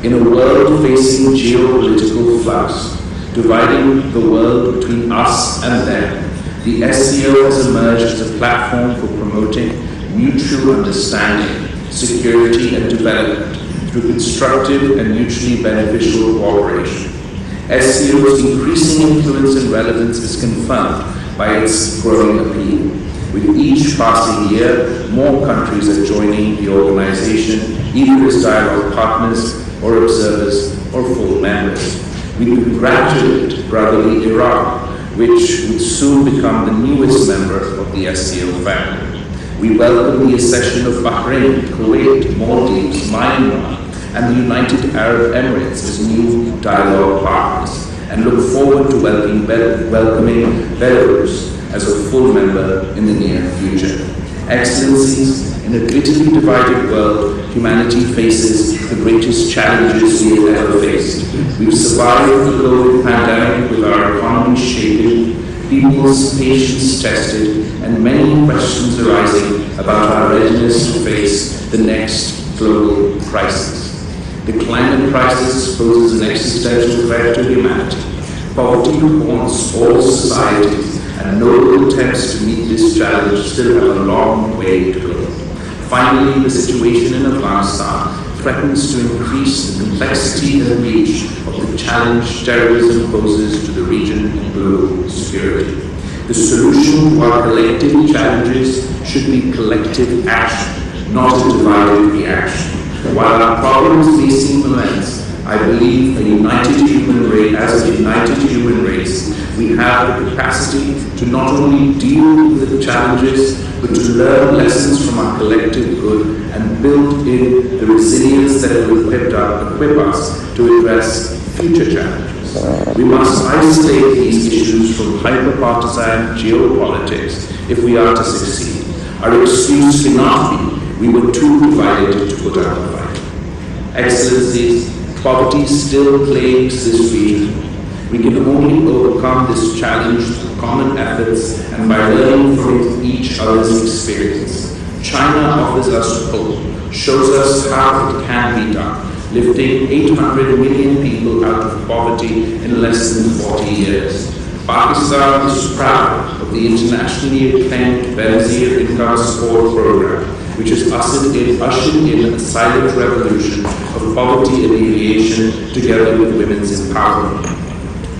In a world facing geopolitical flux, dividing the world between us and them, the SCO has emerged as a platform for promoting mutual understanding, security and development through constructive and mutually beneficial cooperation. SCO's increasing influence and relevance is confirmed by its growing appeal. With each passing year, more countries are joining the organization, either as dialogue partners or observers or full members. We congratulate brotherly Iraq, which would soon become the newest member of the SCO family. We welcome the accession of Bahrain, Kuwait, Maldives, Myanmar, and the United Arab Emirates as new dialogue partners, and look forward to welcoming Belarus as a full member in the near future. Excellencies, in a bitterly divided world, humanity faces the greatest challenges we have ever faced. We've survived the COVID pandemic with our economy shaken, people's patience tested, and many questions arising about our readiness to face the next global crisis. The climate crisis poses an existential threat to humanity. Poverty haunts all societies, and noble attempts to meet this challenge still have a long way to go. Finally, the situation in Afghanistan threatens to increase the complexity and reach of the challenge terrorism poses to the region and global security. The solution to our collective challenges should be collective action, not a divided reaction. While our problems may seem immense, I believe as a united human race, we have the capacity to not only deal with the challenges, but to learn lessons from our collective good and build in the resilience that will equip us to address future challenges. We must isolate these issues from hyper-partisan geopolitics if we are to succeed. Our excuse cannot be we were too divided to put up a fight. Excellencies, poverty still plagues this region. We can only overcome this challenge through common efforts and by learning from each other's experience. China offers us hope, shows us how it can be done, lifting 800 million people out of poverty in less than 40 years. Pakistan is proud of the internationally acclaimed Benazir Income Support Program, which has ushered in a silent revolution of poverty alleviation together with women's empowerment.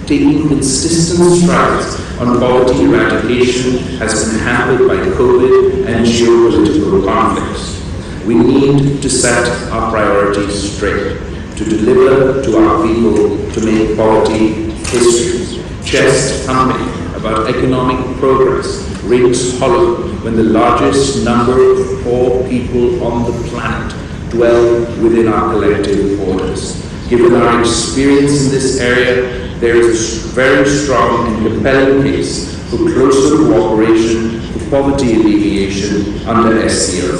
Taking consistent strides on poverty eradication has been hampered by COVID and geopolitical conflicts. We need to set our priorities straight, to deliver to our people, to make poverty history. Chest thumping about economic progress rings hollow when the largest number of poor people on the planet dwell within our collective borders. Given our experience in this area, there is a very strong and compelling case for closer cooperation for poverty alleviation under SCO.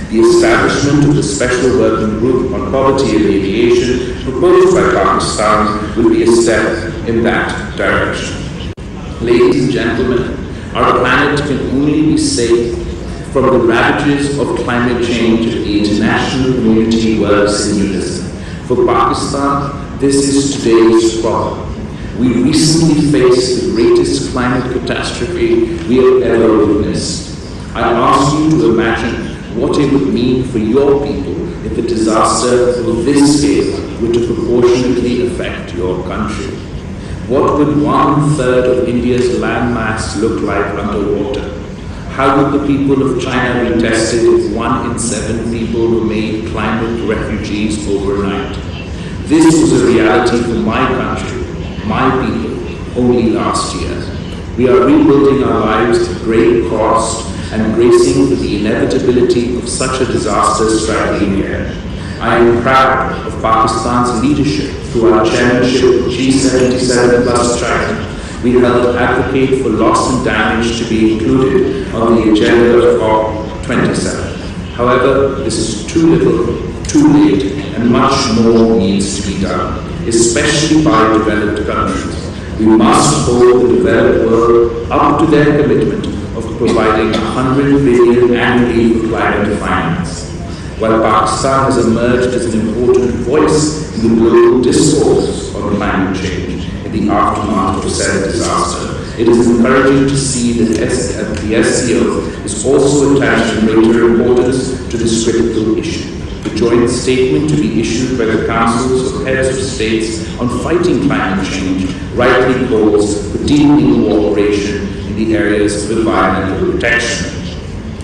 The establishment of the Special Working Group on Poverty Alleviation proposed by Pakistan will be a step in that direction. Ladies and gentlemen, our planet can only be saved from the ravages of climate change if the international community works in unison. For Pakistan, this is today's problem. We recently faced the greatest climate catastrophe we have ever witnessed. I ask you to imagine what it would mean for your people if a disaster of this scale were to proportionately affect your country. What would 1/3 of India's landmass look like underwater? How would the people of China be tested if 1 in 7 people were made climate refugees overnight? This was a reality for my country, my people, only last year. We are rebuilding our lives at great cost and bracing for the inevitability of such a disaster striking here. I am proud of Pakistan's leadership through our chairmanship of G77 plus China. We helped advocate for loss and damage to be included on the agenda of COP27. However, this is too little, too late, and much more needs to be done, especially by developed countries. We must hold the developed world up to their commitment of providing $100 billion annually for climate finance. While Pakistan has emerged as an important voice in the global discourse on climate change in the aftermath of said disaster, it is encouraging to see that the SCO is also attaching greater importance to this critical issue. The joint statement to be issued by the Councils of Heads of States on fighting climate change rightly calls for deepening cooperation in the areas of environmental protection.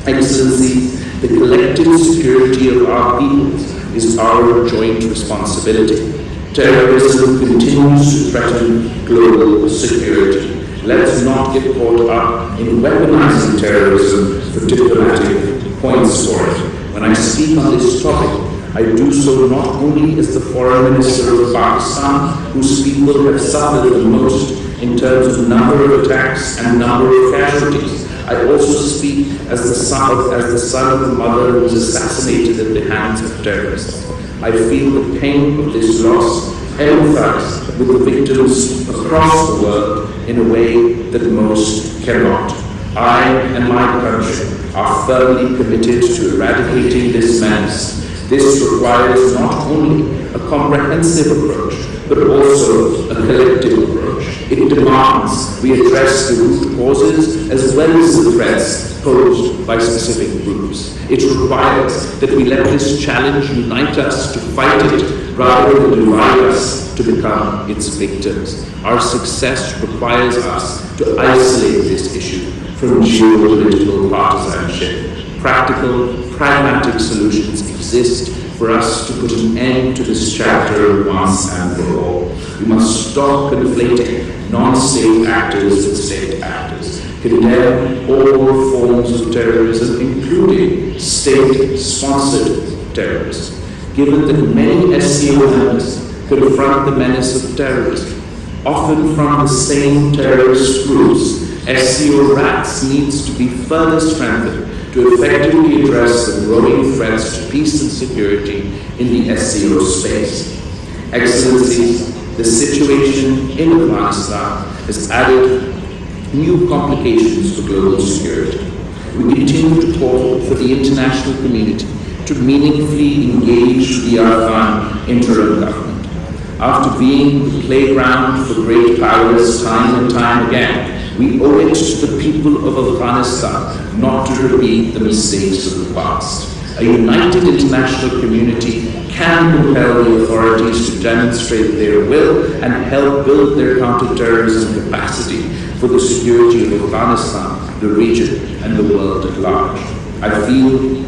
Excellency, the collective security of our peoples is our joint responsibility. Terrorism continues to threaten global security. Let's not get caught up in weaponizing terrorism for diplomatic points for it. When I speak on this topic, I do so not only as the Foreign Minister of Pakistan, whose people have suffered the most in terms of number of attacks and number of casualties. I also speak as the son of the mother who was assassinated at the hands of terrorists. I feel the pain of this loss, empathize with the victims across the world in a way that most cannot. I and my country are firmly committed to eradicating this menace. This requires not only a comprehensive approach, but also a collective approach. It demands we address the root causes as well as the threats posed by specific groups. It requires that we let this challenge unite us to fight it rather than divide us to become its victims. Our success requires us to isolate this issue from geopolitical partisanship. Practical, pragmatic solutions exist for us to put an end to this chapter once and for all. We must stop conflating non-state actors with state actors, condemn all forms of terrorism, including state-sponsored terrorism. Given that many SCO members confront the menace of terrorism, often from the same terrorist groups, SCO RATS needs to be further strengthened to effectively address the growing threats to peace and security in the SCO space. Excellencies, the situation in Afghanistan has added new complications for global security. We continue to call for the international community to meaningfully engage the Afghan interim government. After being the playground for great powers time and time again, we owe it to the people of Afghanistan not to repeat the mistakes of the past. A united international community can compel the authorities to demonstrate their will and help build their counter-terrorism capacity for the security of Afghanistan, the region, and the world at large. I feel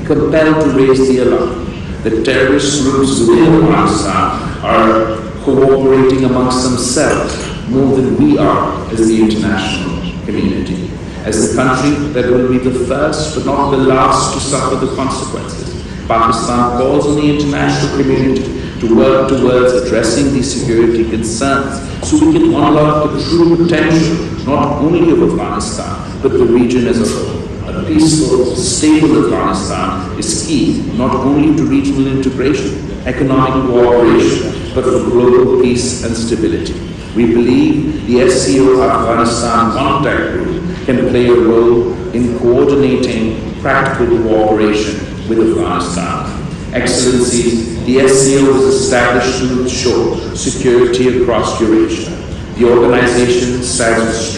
compelled to raise the alarm that terrorist groups within Afghanistan are cooperating amongst themselves more than we are as the international community. As the country that will be the first but not the last to suffer the consequences, Pakistan calls on the international community to work towards addressing these security concerns so we can unlock the true potential not only of Afghanistan but the region as a whole. A peaceful, stable Afghanistan is key not only to regional integration, economic cooperation, but for global peace and stability. We believe the SCO Afghanistan Contact Group can play a role in coordinating practical cooperation with Afghanistan. Excellencies, the SCO was established to ensure security across Eurasia. The organization stands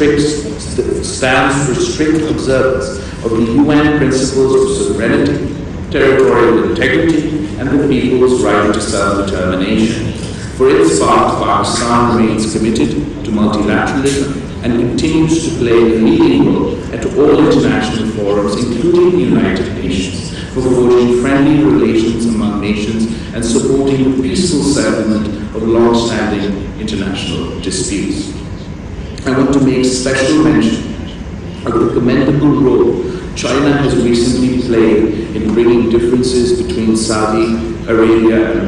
for strict observance of the UN principles of sovereignty, territorial integrity, and the people's right to self-determination. For its part, Pakistan remains committed to multilateralism and continues to play a leading role at all international forums, including the United Nations, for forging friendly relations among nations and supporting the peaceful settlement of long-standing international disputes. I want to make special mention of the commendable role China has recently played in bridging differences between Saudi Arabia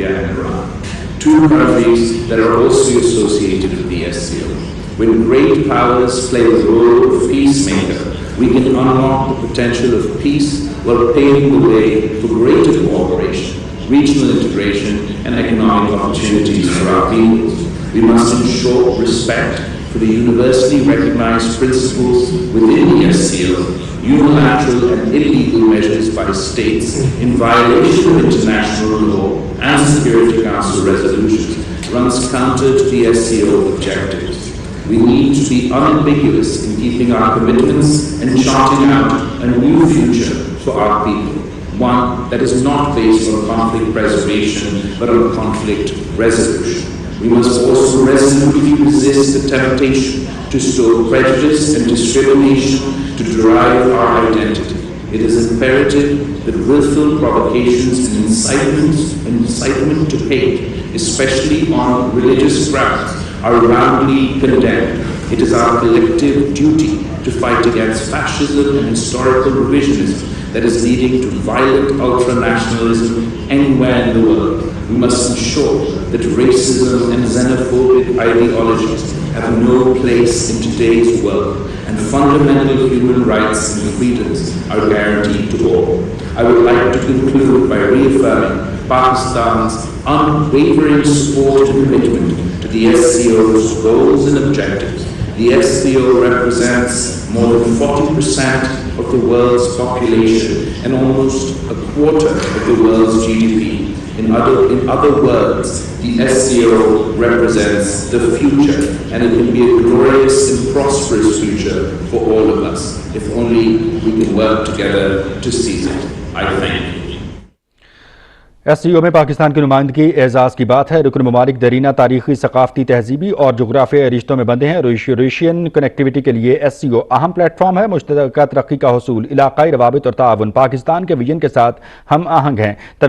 and Iran, two countries that are also associated with the SCO. When great powers play the role of peacemaker, we can unlock the potential of peace while paving the way for greater cooperation, regional integration, and economic opportunities for our peoples. We must ensure respect for the universally recognized principles within the SCO, unilateral and illegal measures by states in violation of international law and Security Council resolutions runs counter to the SCO objectives. We need to be unambiguous in keeping our commitments and charting out a new future for our people, one that is not based on conflict preservation but on conflict resolution. We must also resolutely resist the temptation to stoke prejudice and discrimination to derive our identity. It is imperative that willful provocations and incitement to hate, especially on religious grounds, are roundly condemned. It is our collective duty to fight against fascism and historical revisionism that is leading to violent ultranationalism anywhere in the world. We must ensure that racism and xenophobic ideologies have no place in today's world, and fundamental human rights and freedoms are guaranteed to all. I would like to conclude by reaffirming Pakistan's unwavering support and commitment to the SCO's goals and objectives. The SCO represents more than 40% of the world's population and almost a quarter of the world's GDP. In other words, the SCO represents the future, and it can be a glorious and prosperous future for all of us, if only we can work together to seize it. I thank you. SCO में पाकिस्तान की नुमाइंदगी एजाज़ की बात है। रुकन ममालिक दरीना तारीखी, सकाफती, तहजीबी और जोग्राफियाई रिश्तों में बंधे हैं। एशियन कनेक्टिविटी के लिए SCO अहम प्लेटफॉर्म है। मुश्तरका तरक्की का हसूल, इलाकाई रवाबित और ताउन पाकिस्तान के विजन के साथ हम आहंग हैं।